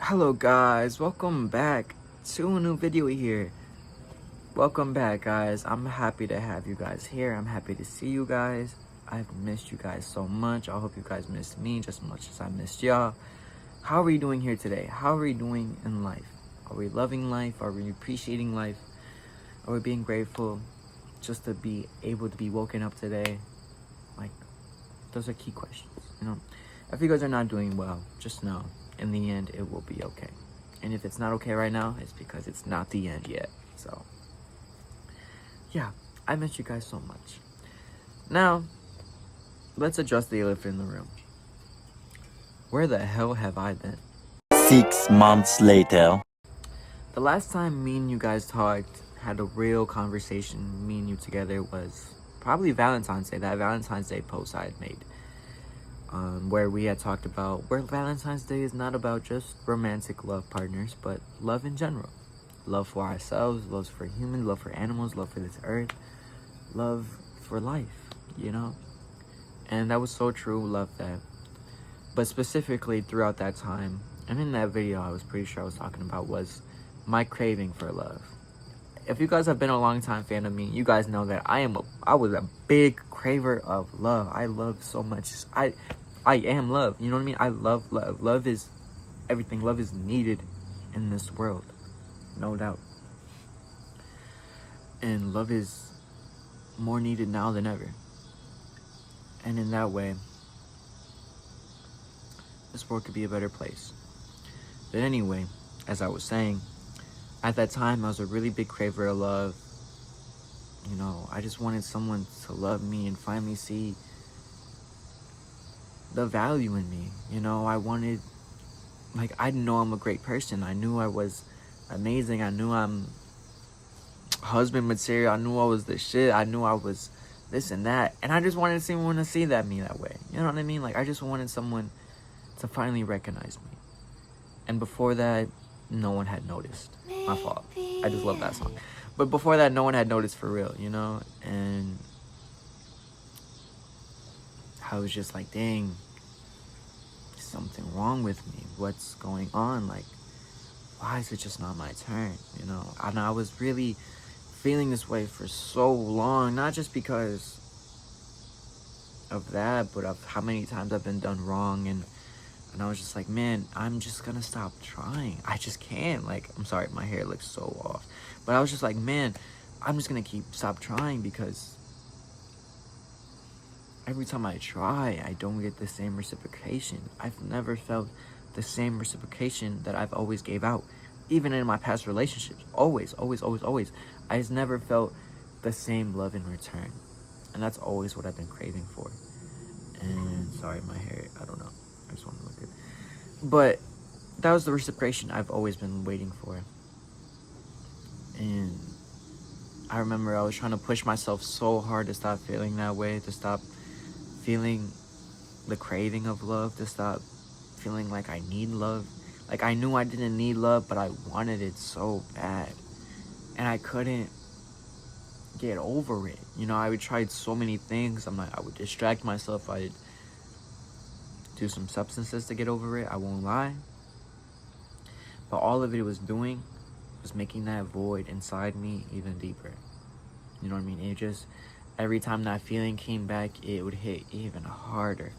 Hello guys, welcome back to a new video here. Welcome back guys. I'm happy to have you guys here. I'm happy to see you guys. I've missed you guys so much. I hope you guys missed me just as much as I missed y'all. How are we doing here today? How are we doing in life? Are we loving life? Are we appreciating life? Are we being grateful just to be able to be woken up today? Like, those are key questions, If you guys are not doing well, just know in the end it will be okay. And if it's not okay right now, it's because it's not the end yet. So yeah, I miss you guys so much. Now let's address the elephant in the room. Where the hell have I been? 6 months later. The last time me and you guys talked, had a real conversation, me and you together, was probably Valentine's Day. That Valentine's Day post I had made, where we had talked about where Valentine's Day is not about just romantic love partners, but love in general. Love for ourselves, love for humans, love for animals, love for this earth, love for life, And that was so true, love that. But specifically throughout that time, and in that video I was pretty sure I was talking about, was my craving for love. If you guys have been a long time fan of me, you guys know that I was a big craver of love. I love so much. I am love. You know what I mean? I love love. Love is everything. Love is needed in this world, no doubt. And love is more needed now than ever. And in that way, this world could be a better place. But anyway, as I was saying, at that time I was a really big craver of love. I just wanted someone to love me and finally see the value in me. I wanted, I know I'm a great person. I knew I was amazing. I knew I'm husband material. I knew I was the shit. I knew I was this and that. And I just wanted someone to see me that way. You know what I mean? I just wanted someone to finally recognize me. And before that, no one had noticed. My fault. I just love that song. But before that, no one had noticed for real, And I was just like, dang, something wrong with me. What's going on? Why is it just not my turn? And I was really feeling this way for so long, not just because of that, but of how many times I've been done wrong. And I was just like, man, I'm just gonna stop trying. I just can't. I'm sorry, my hair looks so off. But I was just like, man, I'm just gonna stop trying, because every time I try, I don't get the same reciprocation. I've never felt the same reciprocation that I've always gave out. Even in my past relationships. Always, always, always, always. I just never felt the same love in return. And that's always what I've been craving for. And sorry, my hair, I don't know. I just want to look good. But that was the reciprocation I've always been waiting for. And I remember I was trying to push myself so hard to stop feeling that way, to stop feeling the craving of love, to stop feeling like I need love. I knew I didn't need love, but I wanted it so bad. And I couldn't get over it. I would try so many things. I would distract myself. I'd do some substances to get over it. I won't lie. But all of it was doing was making that void inside me even deeper. You know what I mean? It just, every time that feeling came back, it would hit even harder.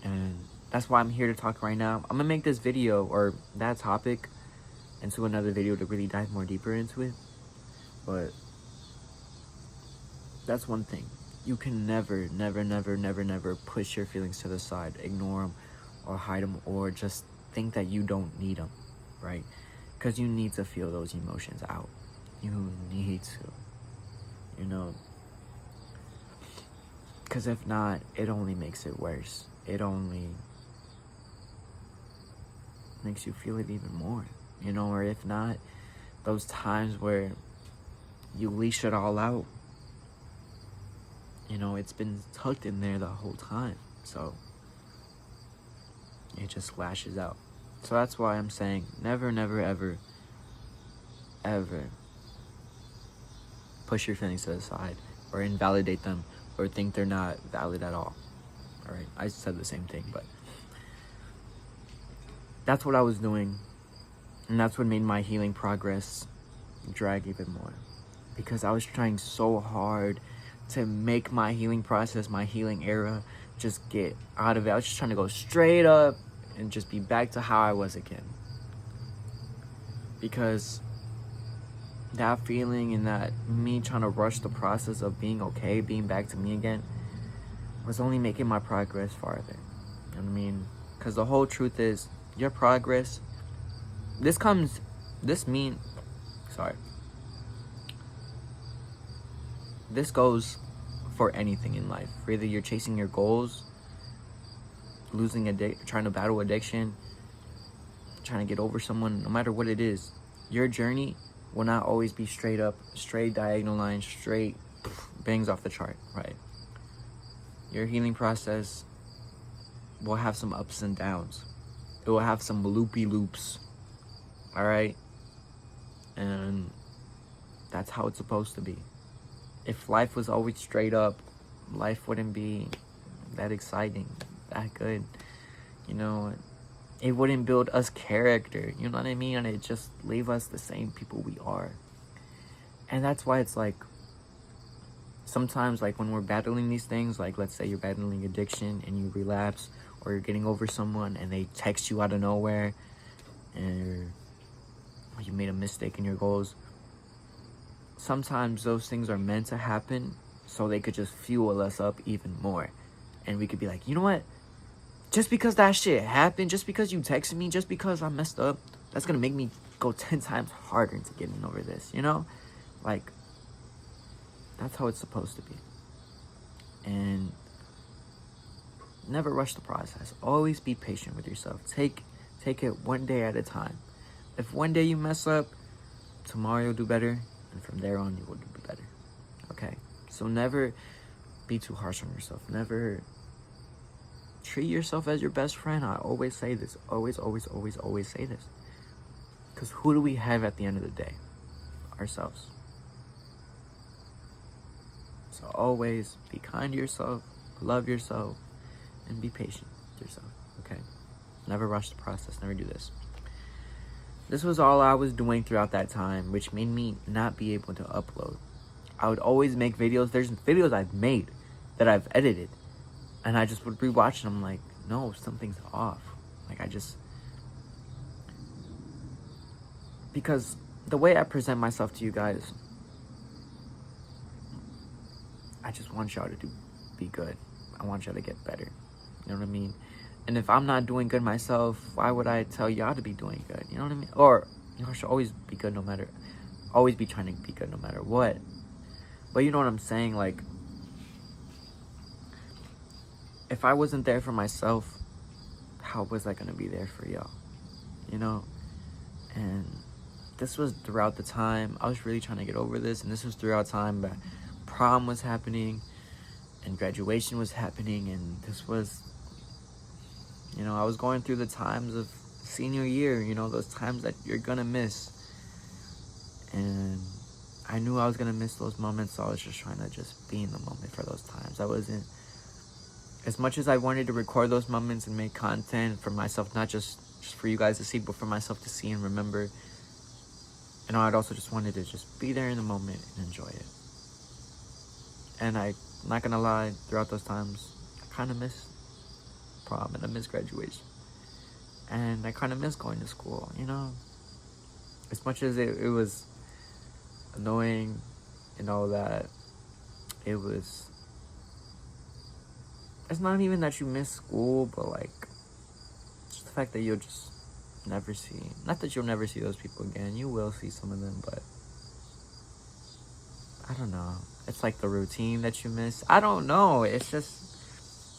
And that's why I'm here to talk right now. I'm gonna make this video, or that topic, into another video to really dive more deeper into it. But that's one thing. You can never, never, never, never, never push your feelings to the side, ignore them, or hide them, or just think that you don't need them, right? Because you need to feel those emotions out. You need to, Because if not, it only makes it worse. It only makes you feel it even more, Or if not, those times where you leash it all out, it's been tucked in there the whole time. So it just lashes out. So that's why I'm saying never, never, ever, ever push your feelings to the side or invalidate them or think they're not valid at all. All right, I said the same thing, but that's what I was doing. And that's what made my healing progress drag even more. Because I was trying so hard to make my healing process, my healing era, just get out of it. I was just trying to go straight up and just be back to how I was again. Because that feeling and that me trying to rush the process of being okay, being back to me again, was only making my progress farther. You know what I mean? Because the whole truth is, your progress, this goes for anything in life. Whether you're chasing your goals, trying to battle addiction, trying to get over someone, no matter what it is, your journey will not always be straight up, straight diagonal line, straight bangs off the chart, right? Your healing process will have some ups and downs. It will have some loopy loops, all right? And that's how it's supposed to be. If life was always straight up, life wouldn't be that exciting, that good. You know, it wouldn't build us character, you know what I mean? And it just leave us the same people we are. And that's why it's like, sometimes like when we're battling these things, like let's say you're battling addiction and you relapse, or you're getting over someone and they text you out of nowhere and you made a mistake in your goals. Sometimes those things are meant to happen so they could just fuel us up even more. And we could be like, you know what? Just because that shit happened, just because you texted me, just because I messed up, that's gonna make me go 10 times harder into getting over this, you know? Like, that's how it's supposed to be. And never rush the process. Always be patient with yourself. Take it one day at a time. If one day you mess up, tomorrow you'll do better, and from there on you will do better. Okay? So never be too harsh on yourself. Never treat yourself as your best friend. I always say this. Always say this. Because who do we have at the end of the day? Ourselves. So always be kind to yourself, love yourself, and be patient with yourself, okay? Never rush the process, never do this. This was all I was doing throughout that time, which made me not be able to upload. I would always make videos. There's videos I've made that I've edited, and I just would rewatch them. I'm like, no, something's off. Like, because the way I present myself to you guys, I just want y'all to be good. I want y'all to get better. You know what I mean? And if I'm not doing good myself, why would I tell y'all to be doing good? You know what I mean? Or y'all should always be good always be trying to be good no matter what. But you know what I'm saying? Like, if I wasn't there for myself, how was I gonna be there for y'all? You know? And this was throughout the time I was really trying to get over this, and this was throughout time that prom was happening and graduation was happening, and this was, you know, I was going through the times of senior year, you know, those times that you're gonna miss. And I knew I was gonna miss those moments, so I was just trying to just be in the moment for those times. I wasn't, as much as I wanted to record those moments and make content for myself, not just for you guys to see, but for myself to see and remember. And I'd also just wanted to just be there in the moment and enjoy it. And I'm not gonna lie, throughout those times, I kind of miss prom and I miss graduation. And I kind of miss going to school, you know? As much as it was annoying and all that, it's not even that you miss school, but like, just the fact that you'll just never see, not that you'll never see those people again, you will see some of them, but I don't know. It's like the routine that you miss. I don't know. It's just,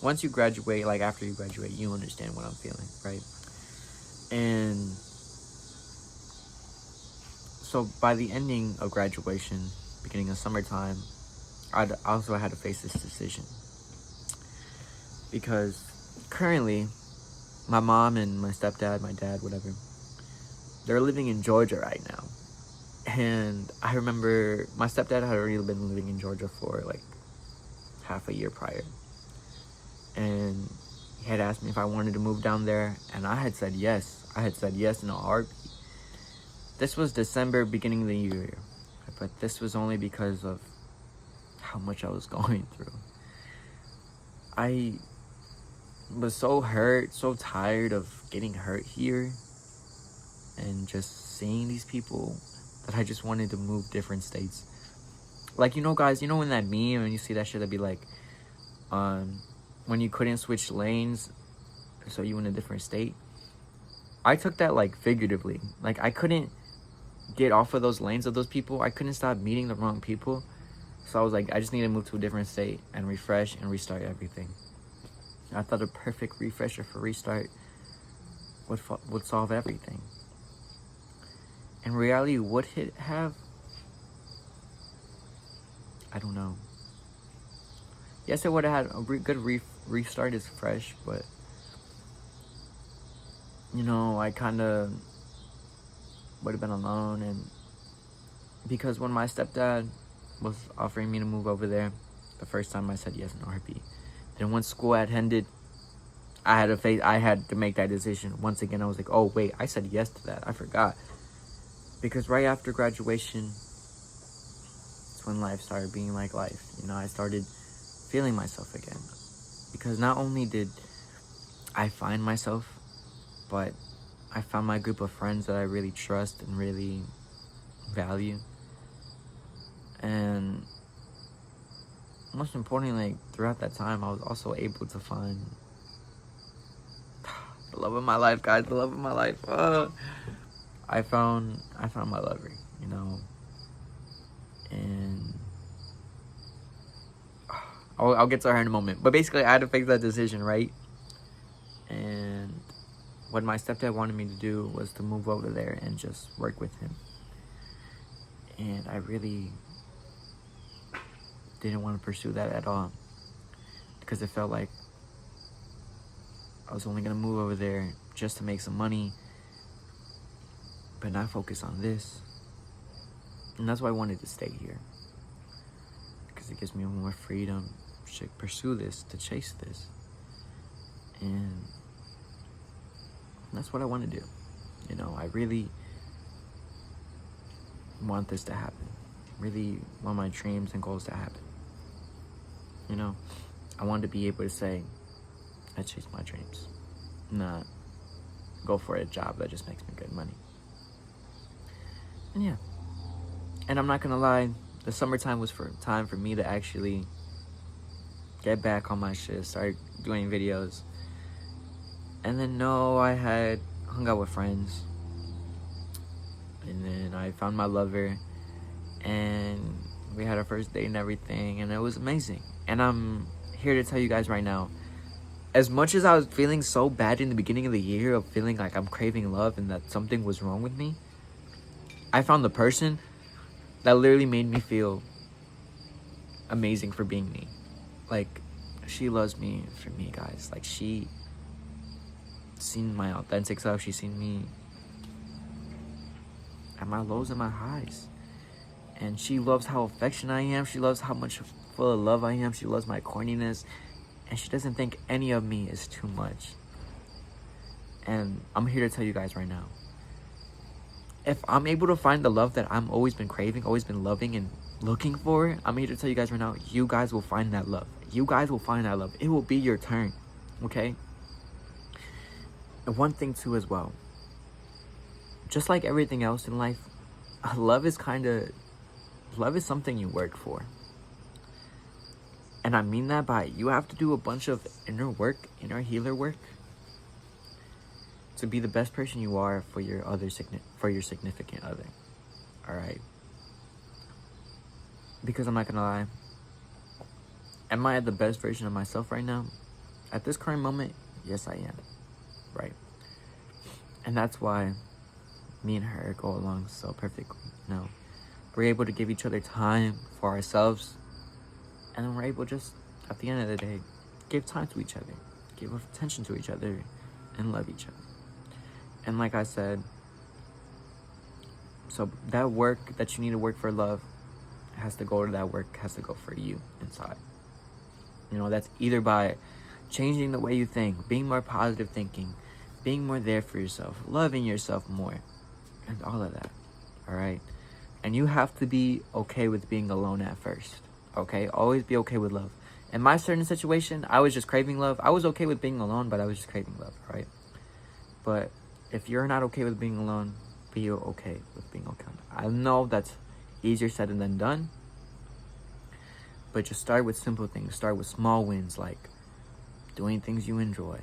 once you graduate, like after you graduate, you understand what I'm feeling, right? And so by the ending of graduation, beginning of summertime, I also had to face this decision. Because currently, my mom and my stepdad, my dad, whatever, they're living in Georgia right now. And I remember my stepdad had already been living in Georgia for like half a year prior. And he had asked me if I wanted to move down there. And I had said yes. I had said yes in a heartbeat. This was December, beginning of the year. But this was only because of how much I was going through. I was so hurt, so tired of getting hurt here and just seeing these people that I just wanted to move different states. Like, guys, in that meme and you see that shit, that'd be like, when you couldn't switch lanes, so you in a different state. I took that like figuratively. Like, I couldn't get off of those lanes of those people. I couldn't stop meeting the wrong people. So I was like, I just need to move to a different state and refresh and restart everything. I thought a perfect refresher for restart would solve everything. In reality, would it have? I don't know. Yes, it would have had a good restart. Is fresh, but I kind of would have been alone, and because when my stepdad was offering me to move over there, the first time I said yes in a heartbeat. Then once school had ended, I had to make that decision. Once again, I was like, oh wait, I said yes to that. I forgot. Because right after graduation, it's when life started being like life. I started feeling myself again. Because not only did I find myself, but I found my group of friends that I really trust and really value. And most importantly, throughout that time, I was also able to find the love of my life, guys. The love of my life. I found my lover, and I'll get to her in a moment. But basically, I had to make that decision, right? And what my stepdad wanted me to do was to move over there and just work with him. And I really didn't want to pursue that at all, because it felt like I was only going to move over there just to make some money, but not focus on this. And that's why I wanted to stay here, because it gives me more freedom to pursue this, to chase this. And that's what I want to do. I really want this to happen. Really want my dreams and goals to happen. I want to be able to say, I chase my dreams, not go for a job that just makes me good money. And yeah. And I'm not gonna lie, the summertime was time for me to actually get back on my shit, start doing videos. And then I had hung out with friends. And then I found my lover, and we had our first date and everything, and it was amazing. And I'm here to tell you guys right now, as much as I was feeling so bad in the beginning of the year of feeling like I'm craving love and that something was wrong with me, I found the person that literally made me feel amazing for being me. Like, she loves me for me, guys. Like, she seen my authentic self. She's seen me at my lows and my highs. And she loves how affectionate I am. She loves how much full of love I am. She loves my corniness. And she doesn't think any of me is too much. And I'm here to tell you guys right now, if I'm able to find the love that I'm always been craving, always been loving and looking for, I'm here to tell you guys right now, you guys will find that love. You guys will find that love. It will be your turn, okay? And one thing too as well, just like everything else in life, love is something you work for. And I mean that by, you have to do a bunch of inner healer work, to be the best person you are for your significant other. All right. Because I'm not gonna lie, am I at the best version of myself right now? At this current moment, yes, I am. Right. And that's why me and her go along so perfectly. We're able to give each other time for ourselves, and then we're able just, at the end of the day, give time to each other, give attention to each other, and love each other. And like I said, so that work that you need to work for love has to go for you inside. That's either by changing the way you think, being more positive thinking, being more there for yourself, loving yourself more, and all of that. All right. And you have to be okay with being alone at first. Okay? Always be okay with love. In my certain situation, I was just craving love. I was okay with being alone, but I was just craving love, right? But if you're not okay with being alone, be okay with being okay. I know that's easier said than done. But just start with simple things. Start with small wins, like doing things you enjoy.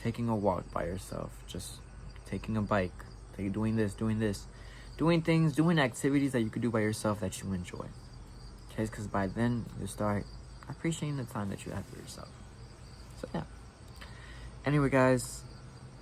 Taking a walk by yourself. Just taking a bike. Doing this. Doing things, doing activities that you could do by yourself that you enjoy. Okay, because by then you start appreciating the time that you have for yourself. So yeah. Anyway, guys,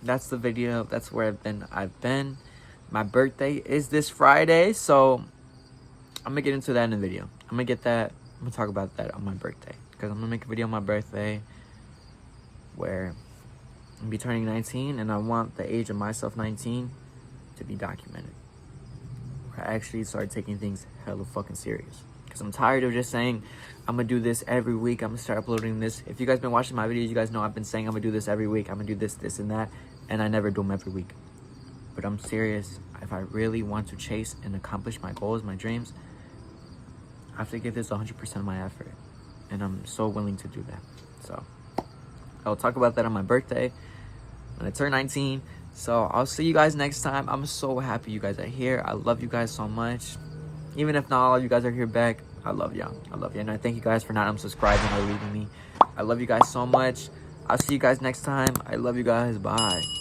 that's the video. That's where I've been. My birthday is this Friday, so I'm gonna get into that in the video. I'm gonna talk about that on my birthday, because I'm gonna make a video on my birthday where I'm gonna be turning 19, and I want the age of myself 19 to be documented. Where I actually started taking things hella fucking serious. Because I'm tired of just saying, I'm going to do this every week. I'm going to start uploading this. If you guys been watching my videos, you guys know I've been saying I'm going to do this every week. I'm going to do this, and that. And I never do them every week. But I'm serious. If I really want to chase and accomplish my goals, my dreams, I have to give this 100% of my effort. And I'm so willing to do that. So, I'll talk about that on my birthday when I turn 19. So, I'll see you guys next time. I'm so happy you guys are here. I love you guys so much. Even if not all of you guys are here back, I love y'all. I love you. And I thank you guys for not unsubscribing or leaving me. I love you guys so much. I'll see you guys next time. I love you guys. Bye.